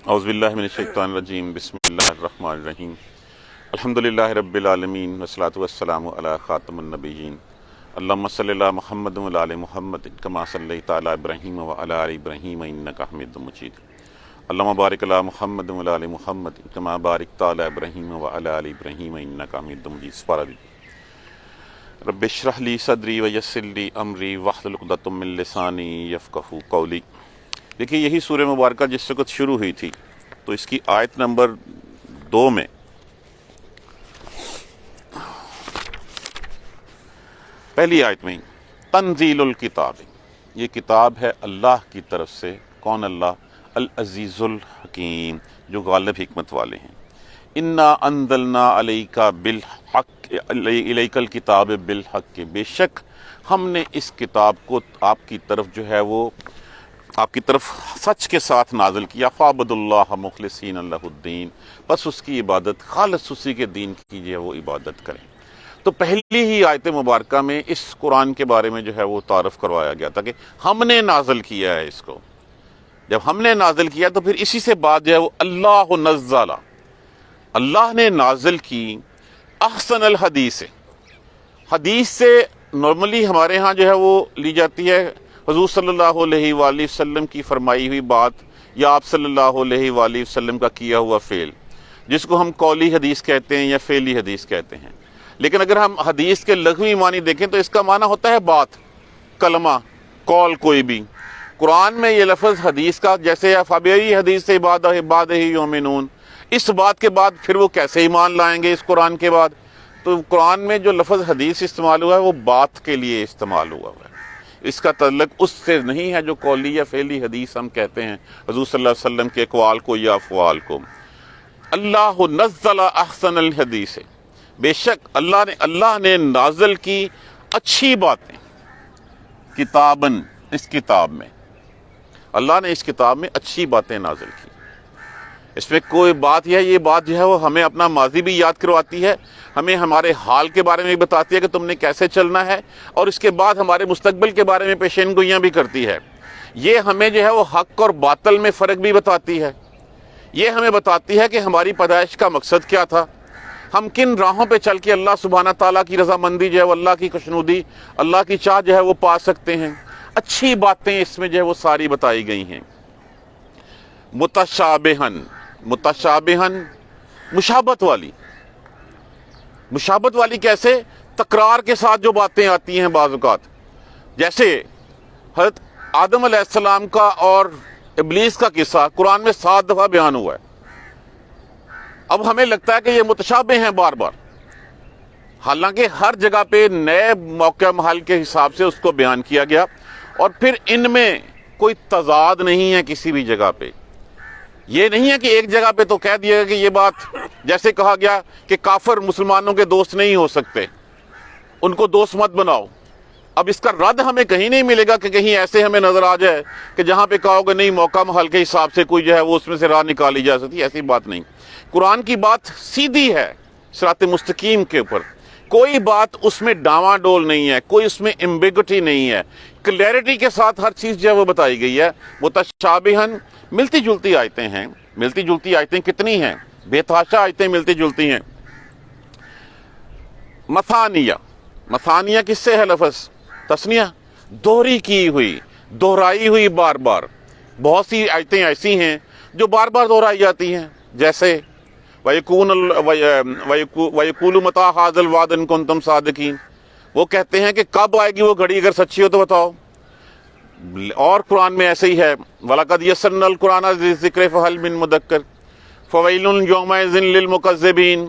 اعوذ باللہ من الشیطان الرجیم بسم اللہ الرحمن الرحیم الحمدللہ رب العالمین والصلاۃ والسلام علی خاتم النبیین اللہم صلی علی محمد وعلی آل محمد کما صلیت علی ابراہیم وعلی آل ابراہیم انک حمید مجید اللہم بارک علی محمد وعلی آل محمد کما بارکت علی ابراہیم وعلی آل ابراہیم انک حمید مجید۔ سپارہ بھی رب اشرح لی صدری ویسر لی امری واحلل عقدۃ من لسانی یفقہوا قولی۔ دیکھیے یہی سورہ مبارکہ جس وقت شروع ہوئی تھی تو اس کی آیت نمبر 2 میں پہلی آیت میں تنزیل الکتاب، یہ کتاب ہے اللہ کی طرف سے۔ کون اللہ؟ العزیز الحکیم، جو غالب حکمت والے ہیں۔ انا انزلنا علیک بالحق، الیک الکتاب بالحق، بے شک ہم نے اس کتاب کو آپ کی طرف جو ہے وہ آپ کی طرف سچ کے ساتھ نازل کیا۔ فاعبدوا اللہ مخلصین لہ الدین، بس اس کی عبادت خالص اسی کے دین کیجیے، وہ عبادت کریں۔ تو پہلی ہی آیت مبارکہ میں اس قرآن کے بارے میں جو ہے وہ تعارف کروایا گیا تھا کہ ہم نے نازل کیا ہے اس کو۔ جب ہم نے نازل کیا تو پھر اسی سے بعد جو ہے وہ اللہ نزل، اللہ نے نازل کی احسن الحدیث، حدیث سے نارملی ہمارے ہاں جو ہے وہ لی جاتی ہے حضور صلی اللہ علیہ وآلہ وسلم کی فرمائی ہوئی بات یا آپ صلی اللہ علیہ وآلہ وسلم کا کیا ہوا فعل، جس کو ہم قولی حدیث کہتے ہیں یا فعلی حدیث کہتے ہیں۔ لیکن اگر ہم حدیث کے لغوی معنی دیکھیں تو اس کا معنی ہوتا ہے بات، کلمہ، قول کوئی بھی۔ قرآن میں یہ لفظ حدیث کا، جیسے فَبِأَيِّ حدیث بَعْدَهُ یُؤْمِنُونَ، اس بات کے بعد پھر وہ کیسے ایمان لائیں گے اس قرآن کے بعد؟ تو قرآن میں جو لفظ حدیث استعمال ہوا ہے وہ بات کے لیے استعمال ہوا ہے، اس کا تعلق اس سے نہیں ہے جو قولی یا فعلی حدیث ہم کہتے ہیں حضور صلی اللہ علیہ وسلم کے اقوال کو یا افعال کو۔ اللہ نزل احسن الحدیث، بے شک اللہ نے نازل کی اچھی باتیں، کتاباً، اس کتاب میں اللہ نے اس کتاب میں اچھی باتیں نازل کی۔ اس میں کوئی بات یہ بات جو ہے وہ ہمیں اپنا ماضی بھی یاد کرواتی ہے، ہمیں ہمارے حال کے بارے میں بھی بتاتی ہے کہ تم نے کیسے چلنا ہے، اور اس کے بعد ہمارے مستقبل کے بارے میں پیشین گوئیاں بھی کرتی ہے۔ یہ ہمیں جو ہے وہ حق اور باطل میں فرق بھی بتاتی ہے، یہ ہمیں بتاتی ہے کہ ہماری پیدائش کا مقصد کیا تھا، ہم کن راہوں پہ چل کے اللہ سبحانہ تعالیٰ کی رضامندی جو ہے وہ اللہ کی خوشنودی، اللہ کی چاہ جو ہے وہ پا سکتے ہیں۔ اچھی باتیں اس میں جو ہے وہ ساری بتائی گئی ہیں۔ متشابہن، متشابہن مشابہت والی کیسے؟ تکرار کے ساتھ جو باتیں آتی ہیں بعض اوقات، جیسے حضرت آدم علیہ السلام کا اور ابلیس کا قصہ قرآن میں 7 دفعہ بیان ہوا ہے۔ اب ہمیں لگتا ہے کہ یہ متشابہ ہیں بار بار، حالانکہ ہر جگہ پہ نئے موقع محل کے حساب سے اس کو بیان کیا گیا، اور پھر ان میں کوئی تضاد نہیں ہے کسی بھی جگہ پہ۔ یہ نہیں ہے کہ ایک جگہ پہ تو کہہ دیا گیا کہ یہ بات، جیسے کہا گیا کہ کافر مسلمانوں کے دوست نہیں ہو سکتے، ان کو دوست مت بناؤ۔ اب اس کا رد ہمیں کہیں نہیں ملے گا کہ کہیں ایسے ہمیں نظر آ جائے کہ جہاں پہ کہو گے نہیں موقع محل کے حساب سے کوئی جو ہے وہ اس میں سے راہ نکالی جا سکتی، ایسی بات نہیں۔ قرآن کی بات سیدھی ہے، صراط مستقیم کے اوپر، کوئی بات اس میں ڈاواں ڈول نہیں ہے، کوئی اس میں ایمبیگوٹی نہیں ہے، کلیئرٹی کے ساتھ ہر چیز جو ہے وہ بتائی گئی ہے۔ متشابہن، ملتی جلتی آیتیں ہیں۔ ملتی جلتی آیتیں کتنی ہیں؟ بے تحاشا آیتیں ملتی جلتی ہیں۔ مثانیہ، مثانیہ کس سے ہے لفظ؟ تثنیہ، دوہری کی ہوئی، دہرائی ہوئی بار بار۔ بہت سی آیتیں ایسی ہیں جو بار بار دہرائی جاتی ہیں، جیسے وَيَقُولُ مَتَىٰ هَٰذَا الْوَعْدُ إِن كُنتُمْ صَادِقِينَ، وہ کہتے ہیں کہ کب آئے گی وہ گھڑی، اگر سچی ہو تو بتاؤ۔ اور قرآن میں ایسے ہی ہے، وَلَقَدْ يَسَّرْنَا الْقُرْآنَ لِلذِّكْرِ فَهَلْ مِن مُّدَّكِّرٍ فَوَيْلٌ يَوْمَئِذٍ لِّلْمُكَذِّبِينَ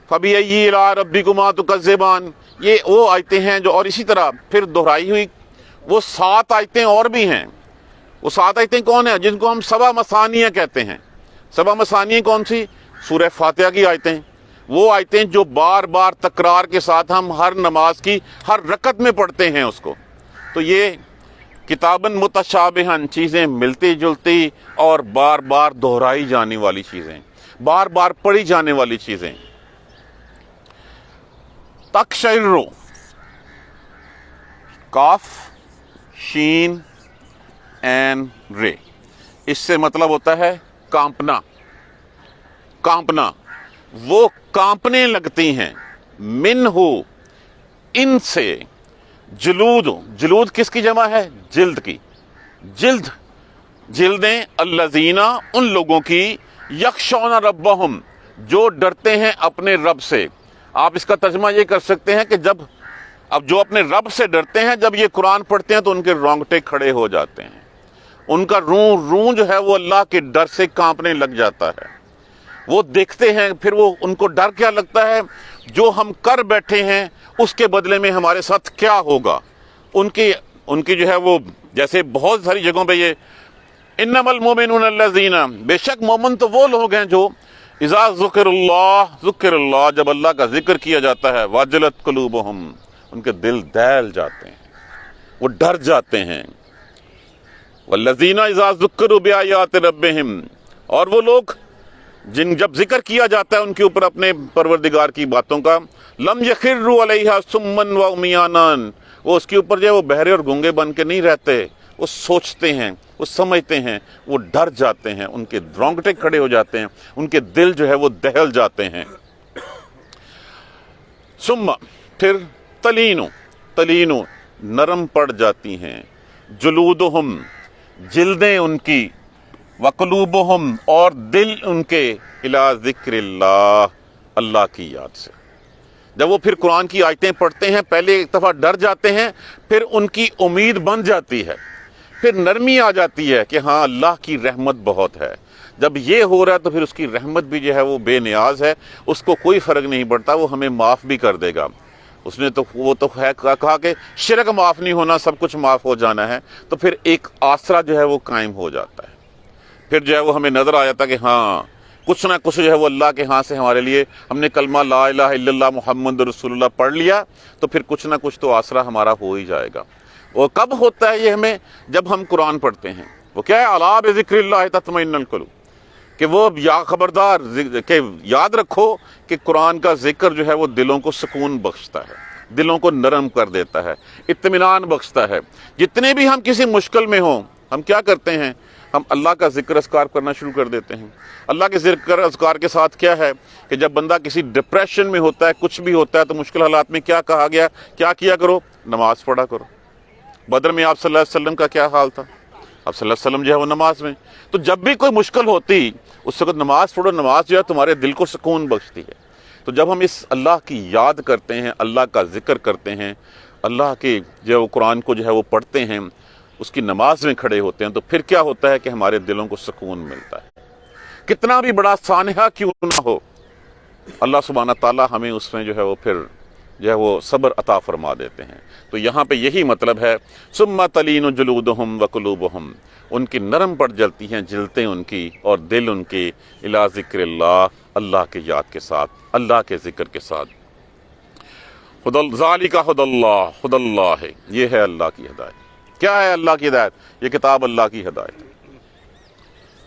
فَبِأَيِّ آلَاءِ رَبِّكُمَا تُكَذِّبَانِ۔ یہ وہ آیتیں ہیں جو، اور اسی طرح پھر دہرائی ہوئی وہ 7 آیتیں اور بھی ہیں۔ وہ 7 آیتیں کون ہیں؟ جن کو ہم سبع مثانیہ کہتے ہیں۔ سبع مثانیہ کون سی؟ سورہ فاتحہ کی آیتیں، وہ آیتیں جو بار بار تکرار کے ساتھ ہم ہر نماز کی ہر رکعت میں پڑھتے ہیں اس کو۔ تو یہ کتاباً متشابہن، چیزیں ملتی جلتی اور بار بار دہرائی جانے والی چیزیں، بار بار پڑھی جانے والی چیزیں۔ تقشعر، کاف شین این رے، اس سے مطلب ہوتا ہے کانپنا، کانپنا، وہ کانپنے لگتی ہیں، منہ، ان سے، جلود، جلود کس کی جمع ہے؟ جلد کی، جلد، جلدیں، الذین، ان لوگوں کی، یخشون ربہم، جو ڈرتے ہیں اپنے رب سے۔ آپ اس کا ترجمہ یہ کر سکتے ہیں کہ اب جو اپنے رب سے ڈرتے ہیں، جب یہ قرآن پڑھتے ہیں تو ان کے رونگٹے کھڑے ہو جاتے ہیں، ان کا روں جو ہے وہ اللہ کے ڈر سے کانپنے لگ جاتا ہے۔ وہ دیکھتے ہیں، پھر وہ ان کو ڈر کیا لگتا ہے؟ جو ہم کر بیٹھے ہیں اس کے بدلے میں ہمارے ساتھ کیا ہوگا۔ ان کی جو ہے وہ، جیسے بہت ساری جگہوں پہ یہ انما المؤمنون الذین، بے شک مومن تو وہ لوگ ہیں جو اذا ذکر اللہ، جب اللہ کا ذکر کیا جاتا ہے، وجلت قلوبہم، ان کے دل دہل جاتے ہیں، وہ ڈر جاتے ہیں۔ والذین اذا ذکروا بآیات ربہم، اور وہ لوگ جب ذکر کیا جاتا ہے ان کے اوپر اپنے پروردگار کی باتوں کا، لم یخروا علیہا صما وعمیانا، وہ اس کے اوپر جو ہے وہ بہرے اور گونگے بن کے نہیں رہتے، وہ سوچتے ہیں، وہ سمجھتے ہیں، وہ ڈر جاتے ہیں، ان کے رونگٹے کھڑے ہو جاتے ہیں، ان کے دل جو ہے وہ دہل جاتے ہیں۔ ثم، پھر، تلینو، نرم پڑ جاتی ہیں، جلودہم، جلدیں ان کی، وقلوبہم، اور دل ان کے، الی ذکر اللہ، اللہ کی یاد سے۔ جب وہ پھر قرآن کی آیتیں پڑھتے ہیں، پہلے ایک دفعہ ڈر جاتے ہیں، پھر ان کی امید بن جاتی ہے، پھر نرمی آ جاتی ہے کہ ہاں اللہ کی رحمت بہت ہے۔ جب یہ ہو رہا ہے تو پھر اس کی رحمت بھی جو ہے وہ بے نیاز ہے، اس کو کوئی فرق نہیں پڑتا، وہ ہمیں معاف بھی کر دے گا۔ اس نے تو وہ تو ہے کہا کہ شرک معاف نہیں ہونا، سب کچھ معاف ہو جانا ہے، تو پھر ایک آسرا جو ہے وہ قائم ہو جاتا ہے۔ پھر جو ہے وہ ہمیں نظر آ جاتا کہ ہاں کچھ نہ کچھ جو ہے وہ اللہ کے ہاں سے ہمارے لیے، ہم نے کلمہ لا الہ الا اللہ محمد رسول اللہ پڑھ لیا تو پھر کچھ نہ کچھ تو آسرا ہمارا ہو ہی جائے گا۔ وہ کب ہوتا ہے یہ ہمیں؟ جب ہم قرآن پڑھتے ہیں۔ وہ کیا ہے؟ الا بذکر اللہ تطمئن القلوب، کہ وہ خبردار کہ یاد رکھو کہ قرآن کا ذکر جو ہے وہ دلوں کو سکون بخشتا ہے، دلوں کو نرم کر دیتا ہے، اطمینان بخشتا ہے۔ جتنے بھی ہم کسی مشکل میں ہوں، ہم کیا کرتے ہیں؟ ہم اللہ کا ذکر اذکار کرنا شروع کر دیتے ہیں۔ اللہ کے ذکر اذکار کے ساتھ کیا ہے کہ جب بندہ کسی ڈپریشن میں ہوتا ہے، کچھ بھی ہوتا ہے، تو مشکل حالات میں کیا کہا گیا؟ کیا کیا کرو؟ نماز پڑھا کرو۔ بدر میں آپ صلی اللہ علیہ وسلم کا کیا حال تھا؟ آپ صلی اللہ علیہ وسلم جو ہے وہ نماز میں۔ تو جب بھی کوئی مشکل ہوتی اس وقت نماز پڑھو، نماز جو ہے تمہارے دل کو سکون بخشتی ہے۔ تو جب ہم اس اللہ کی یاد کرتے ہیں، اللہ کا ذکر کرتے ہیں، اللہ کے جو قرآن کو جو ہے وہ پڑھتے ہیں، اس کی نماز میں کھڑے ہوتے ہیں، تو پھر کیا ہوتا ہے کہ ہمارے دلوں کو سکون ملتا ہے۔ کتنا بھی بڑا سانحہ کیوں نہ ہو، اللہ سبحانہ تعالیٰ ہمیں اس میں جو ہے وہ پھر جو ہے وہ صبر عطا فرما دیتے ہیں۔ تو یہاں پہ یہی مطلب ہے، ثم تلین جلودہم وقلوبہم، ان کی نرم پڑ جلتی ہیں جلدیں ان کی اور دل ان کی، الی ذکر اللہ، اللہ کے یاد کے ساتھ، اللہ کے ذکر کے ساتھ۔ ذالک ھدی اللہ، ھدی اللہ ہے، یہ ہے اللہ کی ہدایت۔ کیا ہے اللہ کی ہدایت؟ یہ کتاب اللہ کی ہدایت ہے۔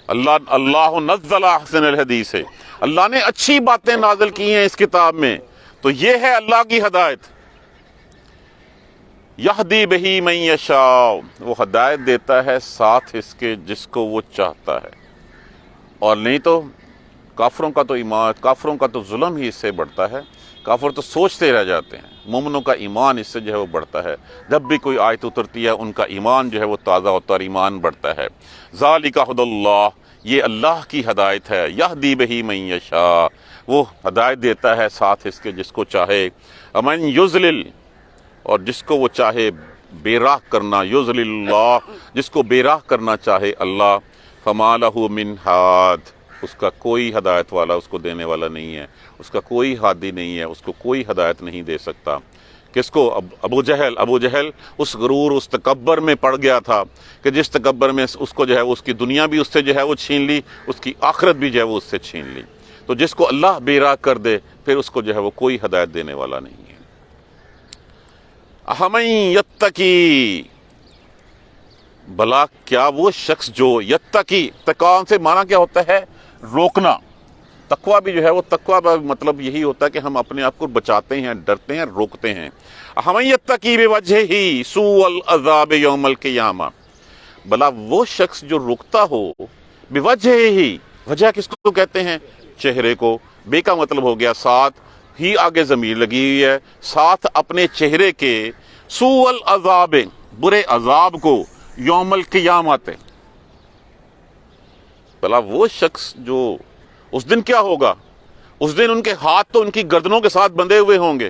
اللہ نزل احسن الحدیث ہے، اللہ نے اچھی باتیں نازل کی ہیں اس کتاب میں، تو یہ ہے اللہ کی ہدایت۔ یہدی بہ من یشاء، وہ ہدایت دیتا ہے ساتھ اس کے جس کو وہ چاہتا ہے۔ اور نہیں تو کافروں کا تو ایمان، کافروں کا تو ظلم ہی اس سے بڑھتا ہے۔ کافر تو سوچتے رہ جاتے ہیں، مومنوں کا ایمان اس سے جو ہے وہ بڑھتا ہے۔ جب بھی کوئی آیت اترتی ہے ان کا ایمان جو ہے وہ تازہ ہوتا ہے اور ایمان بڑھتا ہے۔ ذالک ھدی اللہ، یہ اللہ کی ہدایت ہے۔ یہدی بہ من یشاء، وہ ہدایت دیتا ہے ساتھ اس کے جس کو چاہے۔ ومن یضلل، اور جس کو وہ چاہے بے راہ کرنا، یضلل اللہ، جس کو بے راہ کرنا چاہے اللہ، فما لہ من ہاد، اس کا کوئی ہدایت والا، اس کو دینے والا نہیں ہے، اس کا کوئی ہادی نہیں ہے، اس کو کوئی ہدایت نہیں دے سکتا۔ کس کو؟ ابو جہل اس غرور، اس تکبر میں پڑ گیا تھا کہ جس تکبر میں اس کو جو ہے اس کی دنیا بھی اس سے جو ہے وہ چھین لی، اس کی آخرت بھی جو ہے وہ اس سے چھین لی۔ تو جس کو اللہ بے راہ کر دے پھر اس کو جو ہے وہ کوئی ہدایت دینے والا نہیں ہے۔ اَحَمَن یتقی، بھلا کیا وہ شخص جو یتقی، تقوی سے معنی کیا ہوتا ہے؟ روکنا۔ تقوی بھی جو ہے وہ تقوی کا مطلب یہی ہوتا ہے کہ ہم اپنے آپ کو بچاتے ہیں، ڈرتے ہیں، روکتے ہیں۔ اَحَمَن یتقی بوجہہ سوء العذاب یوم القیامہ، بھلا وہ شخص جو رکتا ہو بوجہہ، وجہ کس کو کہتے ہیں؟ چہرے کو. بے کا مطلب ہو گیا ساتھ ہی آگے ضمیر لگی ہوئی ہے، ساتھ اپنے چہرے کے سوء العذاب، برے عذاب کو، یوم القیامت. بھلا وہ شخص جو اس دن کیا ہوگا؟ اس دن ان کے ہاتھ تو ان کی گردنوں کے ساتھ بندھے ہوئے ہوں گے.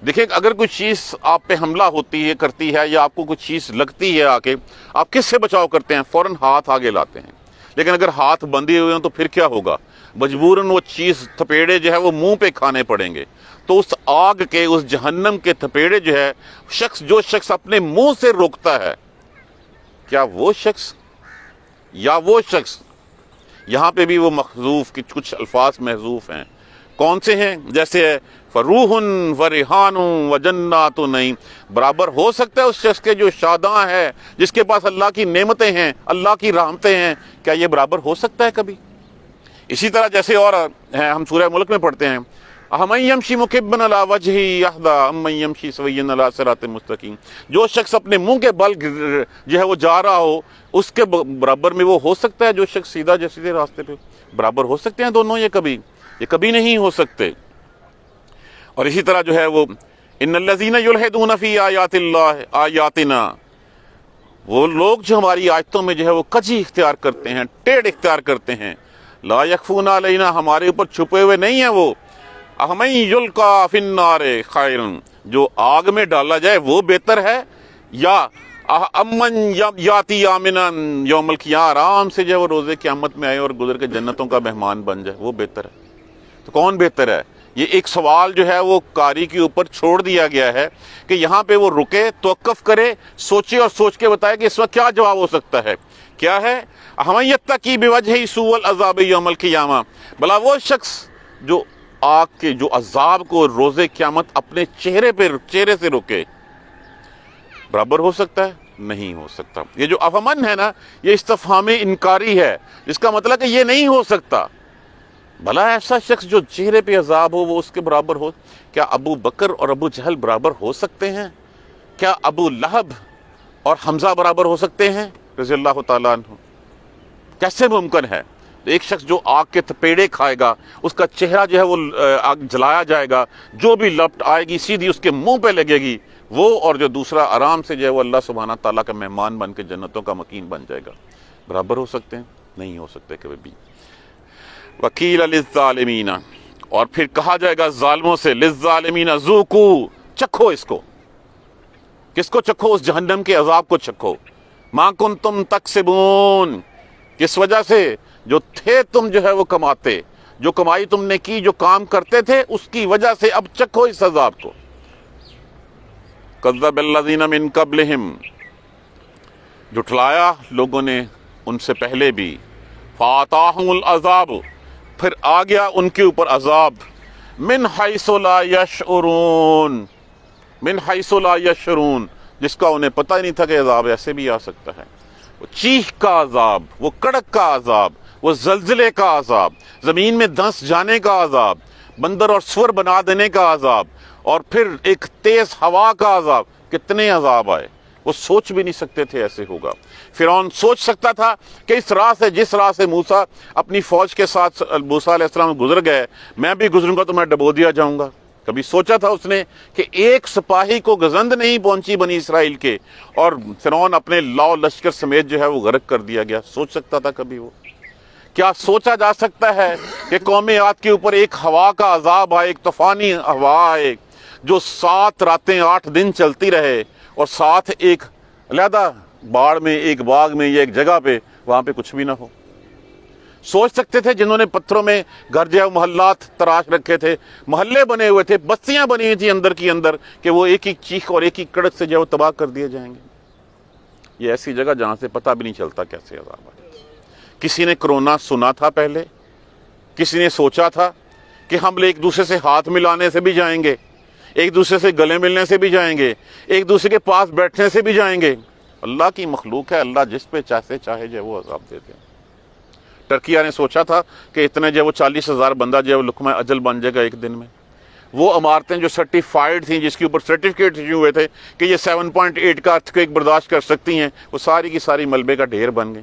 دیکھیں اگر کوئی چیز آپ پہ حملہ ہوتی ہے کرتی ہے یا آپ کو کوئی چیز لگتی ہے آ کے، آپ کس سے بچاؤ کرتے ہیں؟ فوراً ہاتھ آگے لاتے ہیں. لیکن اگر ہاتھ بندھے ہوئے ہیں تو پھر کیا ہوگا؟ مجبوراً وہ چیز تھپیڑے جو ہے وہ منہ پہ کھانے پڑیں گے. تو اس آگ کے، اس جہنم کے تھپیڑے جو ہے جو شخص اپنے منہ سے روکتا ہے، کیا وہ شخص یا وہ شخص، یہاں پہ بھی وہ محذوف کی کچھ الفاظ محذوف ہیں. کون سے ہیں؟ جیسے فروح و ریحان و جنات نعیم، برابر ہو سکتا ہے اس شخص کے جو شاداں ہے، جس کے پاس اللہ کی نعمتیں ہیں، اللہ کی رحمتیں ہیں، کیا یہ برابر ہو سکتا ہے کبھی؟ اسی طرح جیسے اور ہیں، ہم سورہ ملک میں پڑھتے ہیں اَمَن یَمْشِی مُکِبًّا عَلیٰ وَجْهِهِ أَهْدَىٰ أَمَّن یَمْشِی سَوِیًّا عَلیٰ صِرَاطٍ مُسْتَقِیمٍ. جو شخص اپنے منہ کے بل جو ہے وہ جا رہا ہو، اس کے برابر میں وہ ہو سکتا ہے جو شخص سیدھا سیدھے راستے پہ؟ برابر ہو سکتے ہیں دونوں؟ یہ کبھی نہیں ہو سکتے. اور اسی طرح جو ہے وہ ان الذین یلحدون فی آیات اللہ آیاتنا، وہ لوگ جو ہماری آیتوں میں جو ہے وہ کجی اختیار کرتے ہیں، ٹیڑھ اختیار کرتے ہیں. لا یخفون علینا، ہمارے اوپر چھپے ہوئے نہیں ہیں وہ. اَمَن یلقیٰ فی النار خیر، جو آگ میں ڈالا جائے وہ بہتر ہے، یا امن یاتی آمنا یوم القیامہ، آرام سے جو ہے وہ روزے قیامت میں آئے اور گزر کے جنتوں کا مہمان بن جائے، وہ بہتر ہے. تو کون بہتر ہے؟ یہ ایک سوال جو ہے وہ قاری کے اوپر چھوڑ دیا گیا ہے کہ یہاں پہ وہ رکے، توقف کرے، سوچے اور سوچ کے بتائے کہ اس وقت کیا جواب ہو سکتا ہے. کیا ہے؟ اَمَن یتقی بوجہہ سوء العذاب یوم القیامہ، بھلا وہ شخص جو آگ کے جو عذاب کو روزے قیامت اپنے چہرے سے روکے، برابر ہو سکتا ہے؟ نہیں ہو سکتا. یہ جو افمن ہے نا، یہ استفہام انکاری ہے، جس کا مطلب کہ یہ نہیں ہو سکتا. بھلا ایسا شخص جو چہرے پہ عذاب ہو وہ اس کے برابر ہو؟ کیا ابو بکر اور ابو جہل برابر ہو سکتے ہیں؟ کیا ابو لہب اور حمزہ برابر ہو سکتے ہیں رضی اللہ تعالیٰ عنہ؟ کیسے ممکن ہے؟ ایک شخص جو آگ کے تپیڑے کھائے گا، اس کا چہرہ جو ہے وہ آگ جلایا جائے گا، جو بھی لپٹ آئے گی سیدھی اس کے منہ پہ لگے گی، وہ اور جو دوسرا آرام سے جو ہے وہ اللہ سبحانہ تعالیٰ کا مہمان بن کے جنتوں کا مکین بن جائے گا. برابر ہو سکتے ہیں؟ نہیں ہو سکتے کبھی بھی. وَقِیلَ لِلظَّالِمِینَ، اور پھر کہا جائے گا ظالموں سے، لِلظَّالِمِینَ ذُوقُوا، چکھو اس کو. کس کو چکھو؟ اس جہنم کے عذاب کو چکھو. مَا كُنتُمْ تَکْسِبُونَ، کس وجہ سے؟ جو تھے تم جو ہے وہ کماتے، جو کمائی تم نے کی، جو کام کرتے تھے، اس کی وجہ سے اب چکھو اس عذاب کو. کذب الذین من قبلہم، جھٹلایا لوگوں نے ان سے پہلے بھی. فآتاہم العذاب، پھر آ گیا ان کے اوپر عذاب. من حیث لا یشعرون، من حیث لا یشعرون، جس کا انہیں پتہ ہی نہیں تھا کہ عذاب ایسے بھی آ سکتا ہے. وہ چیخ کا عذاب، وہ کڑک کا عذاب، وہ زلزلے کا عذاب، زمین میں دھنس جانے کا عذاب، بندر اور سور بنا دینے کا عذاب، اور پھر ایک تیز ہوا کا عذاب. کتنے عذاب آئے، وہ سوچ بھی نہیں سکتے تھے ایسے ہوگا. فرعون سوچ سکتا تھا کہ اس راہ سے، جس راہ سے موسیٰ اپنی فوج کے ساتھ موسیٰ علیہ السلام گزر گئے، میں بھی گزروں گا تو میں ڈبو دیا جاؤں گا. کبھی سوچا تھا اس نے کہ ایک سپاہی کو گزند نہیں پہنچی بنی اسرائیل کے، اور فرعون اپنے لاؤ لشکر سمیت جو ہے وہ غرق کر دیا گیا؟ سوچ سکتا تھا کبھی وہ؟ کیا سوچا جا سکتا ہے کہ قوم عاد کے اوپر ایک ہوا کا عذاب آئے، ایک طوفانی ہوا آئے جو 7 راتیں 8 دن چلتی رہے، اور ساتھ ایک علیحدہ باڑ میں، ایک باغ میں یا ایک جگہ پہ، وہاں پہ کچھ بھی نہ ہو؟ سوچ سکتے تھے جنہوں نے پتھروں میں گھر جو ہے محلات تراش رکھے تھے، محلے بنے ہوئے تھے، بستیاں بنی ہوئی تھیں اندر کی اندر، کہ وہ ایک ایک چیخ اور ایک ایک کڑک سے جو ہے وہ تباہ کر دیے جائیں گے؟ یہ ایسی جگہ جہاں سے پتہ بھی نہیں چلتا کیسے عذاب آئے. کسی نے کرونا سنا تھا پہلے؟ کسی نے سوچا تھا کہ ہم ایک دوسرے سے ہاتھ ملانے سے بھی جائیں گے، ایک دوسرے سے گلے ملنے سے بھی جائیں گے، ایک دوسرے کے پاس بیٹھنے سے بھی جائیں گے؟ اللہ کی مخلوق ہے، اللہ جس پہ چاہے جو ہے وہ عذاب دیتے ہیں. ٹرکیہ نے سوچا تھا کہ اتنے جو ہے وہ 40,000 بندہ جو ہے وہ لقمہ اجل بن جائے گا ایک دن میں. وہ عمارتیں جو سرٹیفائیڈ تھیں، جس کے اوپر سرٹیفکیٹ ایشو ہوئے تھے کہ یہ 7.8 کا ارتھ کوئک برداشت کر سکتی ہیں، وہ ساری کی ساری ملبے کا ڈھیر بن گئی.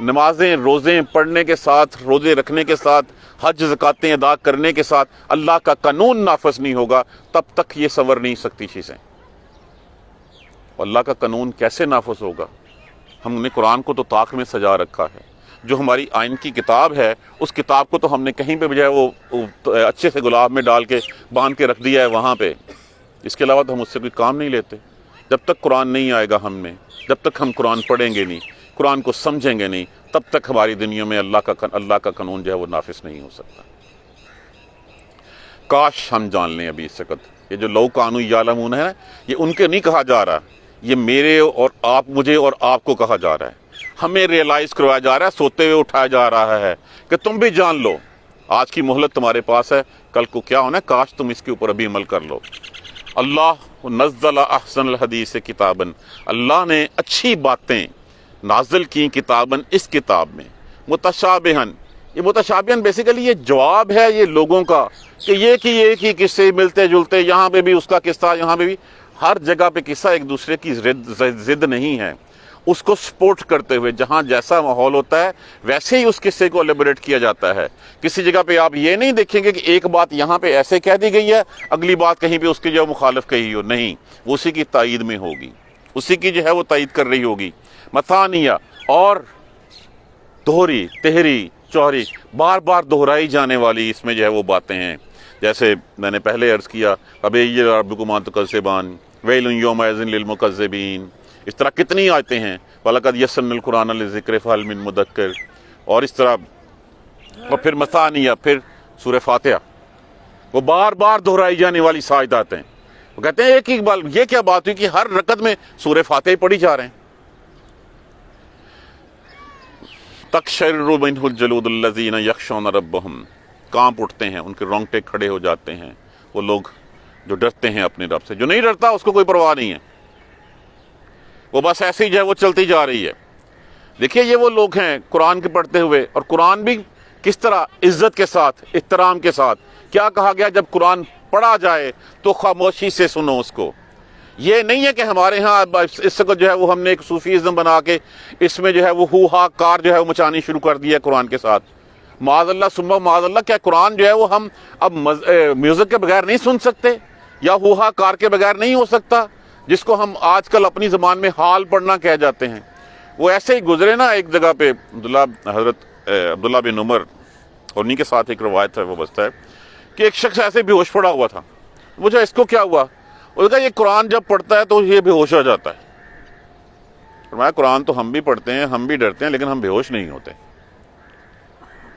نمازیں روزیں پڑھنے کے ساتھ، روزے رکھنے کے ساتھ، حج زکاتیں ادا کرنے کے ساتھ اللہ کا قانون نافذ نہیں ہوگا، تب تک یہ سنور نہیں سکتی چیزیں۔ اللہ کا قانون کیسے نافذ ہوگا؟ ہم نے قرآن کو تو طاق میں سجا رکھا ہے، جو ہماری آئین کی کتاب ہے اس کتاب کو تو ہم نے کہیں پہ بجائے وہ اچھے سے گلاب میں ڈال کے باندھ کے رکھ دیا ہے وہاں پہ، اس کے علاوہ تو ہم اس سے کوئی کام نہیں لیتے۔ جب تک قرآن نہیں آئے گا ہم میں، جب تک ہم قرآن پڑھیں گے نہیں، قرآن کو سمجھیں گے نہیں، تب تک ہماری دنیا میں اللہ کا قانون جو ہے وہ نافذ نہیں ہو سکتا۔ کاش ہم جان لیں ابھی اس وقت، یہ جو لو کانوا یعلمون ہے یہ ان کے نہیں کہا جا رہا، یہ میرے اور آپ، مجھے اور آپ کو کہا جا رہا ہے، ہمیں ریئلائز کروایا جا رہا ہے، سوتے ہوئے اٹھایا جا رہا ہے کہ تم بھی جان لو، آج کی مہلت تمہارے پاس ہے، کل کو کیا ہونا ہے، کاش تم اس کے اوپر ابھی عمل کر لو۔ اللہ نزل احسن الحدیث کتاباً، اللہ نے اچھی باتیں نازل کی کتاباً اس کتاب میں، متشابہن، یہ متشابہن بیسیکلی یہ جواب ہے یہ لوگوں کا کہ ایک ہی قصے ملتے جلتے، یہاں پہ بھی اس کا قصہ، یہاں پہ بھی، ہر جگہ پہ قصہ ایک دوسرے کی ضد نہیں ہے، اس کو سپورٹ کرتے ہوئے جہاں جیسا ماحول ہوتا ہے ویسے ہی اس قصے کو الیبوریٹ کیا جاتا ہے۔ کسی جگہ پہ آپ یہ نہیں دیکھیں گے کہ ایک بات یہاں پہ ایسے کہہ دی گئی ہے، اگلی بات کہیں پہ اس کی جو مخالف کہی ہو، نہیں، وہ اسی کی تائید میں ہوگی، اسی کی جو ہے وہ تائید کر رہی ہوگی۔ مثانیہ، اور دوہری، تہری، چوہری، بار بار دہرائی جانے والی اس میں جو ہے وہ باتیں ہیں، جیسے میں نے پہلے عرض کیا ابی ربکما تکذبان ویل یومئذ للمکذبین، اس طرح کتنی آیتیں ہیں، وَلَقَدْ يَسَّرْنَا الْقُرْآنَ لِلذِّكْرِ فَهَلْ مِن مُدَّكِّرٍ، اور اس طرح، اور پھر مثانیہ، پھر سورہ فاتحہ، وہ بار بار دہرائی جانے والی ساجدات ہیں۔ وہ کہتے ہیں ایک بار یہ کیا بات ہوئی کہ ہر رکعت میں سورہ فاتحہ پڑھی جا رہے ہیں۔ تقشعر منہ الجلود الذین یخشون ربہم، کانپ اٹھتے ہیں، ان کے رونگٹے کھڑے ہو جاتے ہیں وہ لوگ جو ڈرتے ہیں اپنے رب سے، جو نہیں ڈرتا اس کو کوئی پرواہ نہیں ہے، وہ بس ایسے ہی جو ہے وہ چلتی جا رہی ہے۔ دیکھیے یہ وہ لوگ ہیں قرآن کے پڑھتے ہوئے، اور قرآن بھی کس طرح عزت کے ساتھ، احترام کے ساتھ، کیا کہا گیا جب قرآن پڑھا جائے تو خاموشی سے سنو اس کو۔ یہ نہیں ہے کہ ہمارے ہاں اس کو جو ہے وہ ہم نے ایک صوفیزم بنا کے اس میں جو ہے وہ ہو ہا کار جو ہے وہ مچانی شروع کر دی ہے قرآن کے ساتھ، معاذ اللہ ثم معاذ اللہ۔ کیا قرآن جو ہے وہ ہم اب میوزک کے بغیر نہیں سن سکتے، یا ہو ہا کار کے بغیر نہیں ہو سکتا، جس کو ہم آج کل اپنی زبان میں حال پڑھنا کہہ جاتے ہیں؟ وہ ایسے ہی گزرے نا ایک جگہ پہ، حضرت عبداللہ بن عمر، اور انہیں کے ساتھ ایک روایت ہے وہ بستا ہے کہ ایک شخص ایسے بے ہوش پڑا ہوا تھا، مجھے اس کو کیا ہوا؟ اس نے کہا یہ قرآن جب پڑھتا ہے تو یہ بے ہوش ہو جاتا ہے۔ فرمایا قرآن تو ہم بھی پڑھتے ہیں، ہم بھی ڈرتے ہیں، لیکن ہم بے ہوش نہیں ہوتے،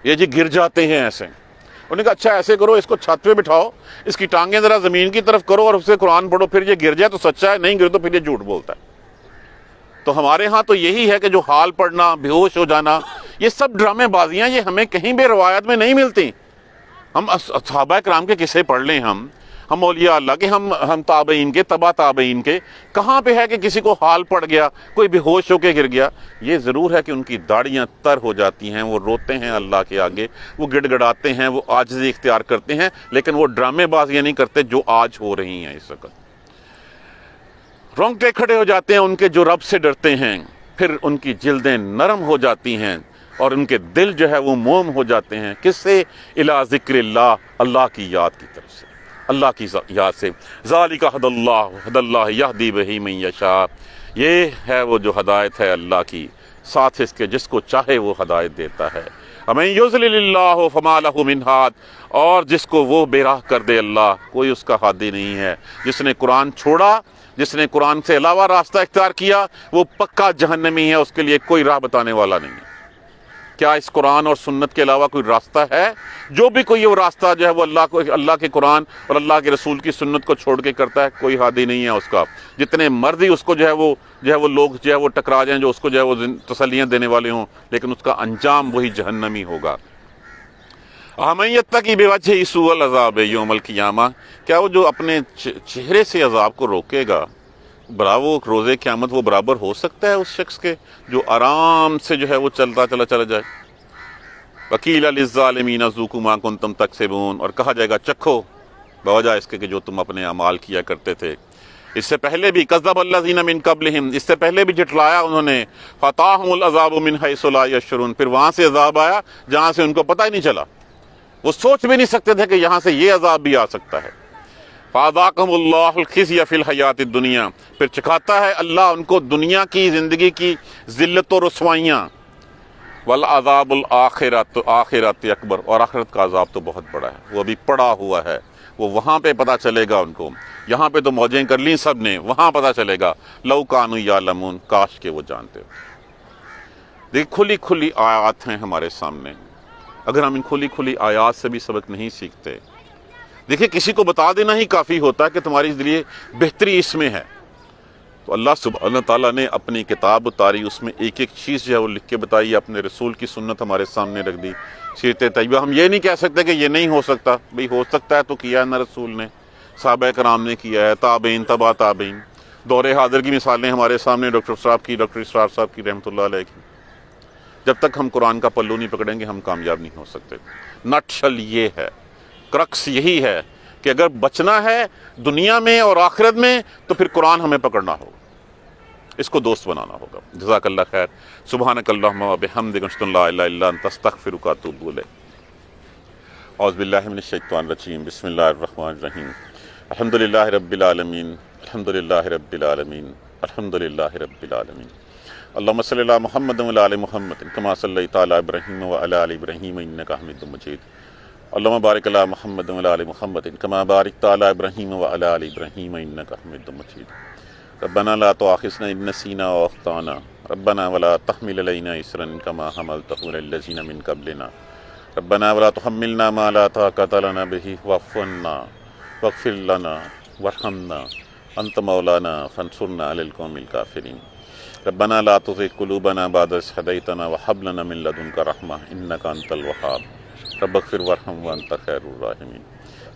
یہ جی گر جاتے ہیں ایسے۔ انہوں نے کہا اچھا ایسے کرو، اس کو چھت پہ بٹھاؤ، اس کی ٹانگیں ذرا زمین کی طرف کرو اور اس سے قرآن پڑھو، پھر یہ گر جائے تو سچا ہے، نہیں گر تو پھر یہ جھوٹ بولتا ہے۔ تو ہمارے ہاں تو یہی ہے کہ جو حال پڑھنا، بے ہوش ہو جانا، یہ سب ڈرامے بازیاں، یہ ہمیں کہیں بھی روایت میں نہیں ملتی۔ ہم صحابہ کرام کے قصے پڑھ لیں، ہم اولیاء اللہ کے، ہم تابعین کے، تبع تابعین کے، کہاں پہ ہے کہ کسی کو حال پڑ گیا، کوئی بے ہوش ہو کے گر گیا؟ یہ ضرور ہے کہ ان کی داڑیاں تر ہو جاتی ہیں، وہ روتے ہیں اللہ کے آگے، وہ گڑ گڑاتے ہیں، وہ عاجزی اختیار کرتے ہیں، لیکن وہ ڈرامے بازیاں نہیں کرتے جو آج ہو رہی ہیں اس وقت۔ رونگٹے کھڑے ہو جاتے ہیں ان کے جو رب سے ڈرتے ہیں، پھر ان کی جلدیں نرم ہو جاتی ہیں اور ان کے دل جو ہے وہ موم ہو جاتے ہیں، کس سے؟ الی ذکر اللہ، اللہ کی یاد کی طرف سے، اللہ کی یاد سے۔ ذالک ھدی اللہ یہدی بہ من یشاء، یہ ہے وہ جو ہدایت ہے اللہ کی، ساتھ اس کے جس کو چاہے وہ ہدایت دیتا ہے۔ ومن یضلل اللہ فما لہ من ہاد، اور جس کو وہ بے راہ کر دے اللہ، کوئی اس کا ہادی نہیں ہے۔ جس نے قرآن چھوڑا، جس نے قرآن سے علاوہ راستہ اختیار کیا، وہ پکا جہنمی ہے، اس کے لیے کوئی راہ بتانے والا نہیں ہے۔ کیا اس قرآن اور سنت کے علاوہ کوئی راستہ ہے؟ جو بھی کوئی وہ راستہ جو ہے وہ اللہ کے قرآن اور اللہ کے رسول کی سنت کو چھوڑ کے کرتا ہے، کوئی ہادی نہیں ہے اس کا، جتنے مرضی اس کو جو ہے وہ لوگ جو ہے وہ ٹکرا جائیں، جو اس کو جو ہے وہ تسلیاں دینے والے ہوں، لیکن اس کا انجام وہی جہنمی ہوگا۔ اَمَن یتقی بوجہہ سوء العذاب یوم القیامہ، کیا وہ جو اپنے چہرے سے عذاب کو روکے گا، وہ روزے قیامت وہ برابر ہو سکتا ہے اس شخص کے جو آرام سے جو ہے وہ چلا جائے؟ وقیل للظالمین ذوقوا ما کنتم تکسبون، اور کہا جائے گا چکھو بوجہ اس کے کہ جو تم اپنے اعمال کیا کرتے تھے۔ اس سے پہلے بھی کذب الذین من قبلہم، اس سے پہلے بھی جھٹلایا انہوں نے، فاتاہم العذاب من حیث لا یشعرون، پھر وہاں سے عذاب آیا جہاں سے ان کو پتہ ہی نہیں چلا، وہ سوچ بھی نہیں سکتے تھے کہ یہاں سے یہ عذاب بھی آ سکتا ہے۔ فَأَذَاقَهُمُ اللَّهُ الْخِزْيَ فِي الْحَيَاةِ الدُّنْيَا، پھر چکھاتا ہے اللہ ان کو دنیا کی زندگی کی ذلت و رسوائیاں، وَالْعَذَابُ الْآخِرَةُ آخرت اکبر، اور آخرت کا عذاب تو بہت بڑا ہے، وہ ابھی پڑا ہوا ہے، وہ وہاں پہ پتہ چلے گا ان کو، یہاں پہ تو موجیں کر لیں سب نے، وہاں پتہ چلے گا، لَوْ كَانُوا يَعْلَمُونَ، کاش کہ وہ جانتے۔ دیکھ کھلی کھلی آیات ہیں ہمارے سامنے، اگر ہم ان کھلی کھلی آیات سے بھی سبق نہیں سیکھتے، دیکھیں کسی کو بتا دینا ہی کافی ہوتا ہے کہ تمہاری لیے بہتری اس میں ہے، تو اللہ سبحانہ تعالیٰ نے اپنی کتاب اتاری، اس میں ایک ایک چیز جو ہے وہ لکھ کے بتائی، اپنے رسول کی سنت ہمارے سامنے رکھ دی، سیرت طیبہ۔ ہم یہ نہیں کہہ سکتے کہ یہ نہیں ہو سکتا، بھئی ہو سکتا ہے تو کیا ہے نا رسول نے، صحابہ کرام نے کیا ہے، تابعین، تبع تابعین، دور حاضر کی مثالیں ہمارے سامنے ڈاکٹر صاحب کی، ڈاکٹر اسرار صاحب کی رحمۃ اللہ علیہ کی۔ جب تک ہم قرآن کا پلو نہیں پکڑیں گے ہم کامیاب نہیں ہو سکتے۔ نٹشل یہ ہے، کرکس یہی ہے کہ اگر بچنا ہے دنیا میں اور آخرت میں تو پھر قرآن ہمیں پکڑنا ہوگا، اس کو دوست بنانا ہوگا۔ جزاک اللہ خیر، سبحانک اللہم و بحمدک، اشہد ان لا الہ الا انت، استغفرک و اتوب الیک۔ اعوذ باللہ من الشیطان الرجیم، بسم اللہ الرحمن الرحیم، الحمدللہ رب العالمین، الحمدللہ رب العالمین، الحمدللہ رب العالمین۔ اللہم صلی علی محمد وعلی آل محمد کما صلیت علی ابراہیم وعلی آل ابراہیم انک حمید مجید۔ اللہم بارک علی محمد وعلی آل محمد کما بارکت علی ابراہیم وعلی آل ابراہیم انک حمید مجید۔ ربنا لا تؤاخذنا ان نسینا او اخطانا، ربنا ولا تحمل علینا اصرا کما حملته علی الذین من قبلنا، ربنا ولا تحملنا ما لا طاقۃ لنا به واعف عنا واغفر لنا وارحمنا انت مولانا فانصرنا علی القوم الکافرین۔ ربنا لا تزغ قلوبنا بعد إذ هديتنا وهب لنا من لدنك رحمة إنك أنت الوهاب رب اغفر وارحم وأنت خير الراحمين۔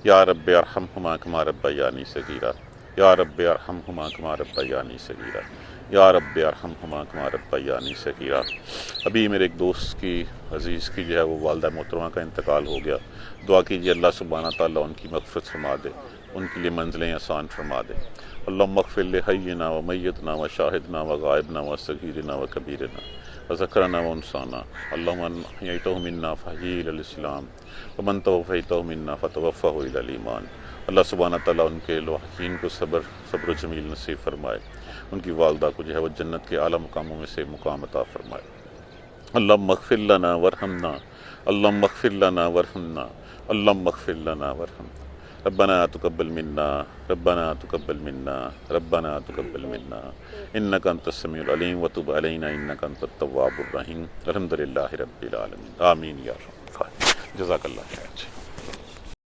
یا رب ارحمهما كما ربياني صغيرا، یا رب ارحمهما كما ربياني صغيرا، یا رب ارحمهما كما ربياني صغيرا۔ ابھی میرے ایک دوست کی عزیز کی جو ہے وہ والدہ محترمہ کا انتقال ہو گیا، دعا کیجیے اللہ سبحانہ تعالیٰ ان کی مغفرت فرما دے، ان کے لیے منزلیں آسان فرما دے۔ اللہم اغفر لحینا و میتنا و شاہدنا و غائبنا و صغیرنا و کبیرنا و ذکرنا و انسانا، اللہم من احییتہ منا فاحیہ الی الاسلام ومن توفیتہ منا فتوفہ الی الایمان۔ اللہ سبحانہ تعالیٰ ان کے لوحین کو صبر و جمیل نصیب فرمائے، ان کی والدہ کو جو ہے وہ جنت کے اعلیٰ مقاموں میں سے مقام عطا فرمائے۔ اللہم اغفر لنا ورحمنا، اللہم اغفر لنا ورحمنا، اللہم اغفر لنا ورحمنا۔ ربنا تقبل منا، ربنا تقبل منا، ربنا تقبل منا انک انت السمیع العلیم وتب علینا انک انت التواب الرحیم۔ الحمدللہ رب العالمین، آمین یا رب۔ جزاک اللہ خیر۔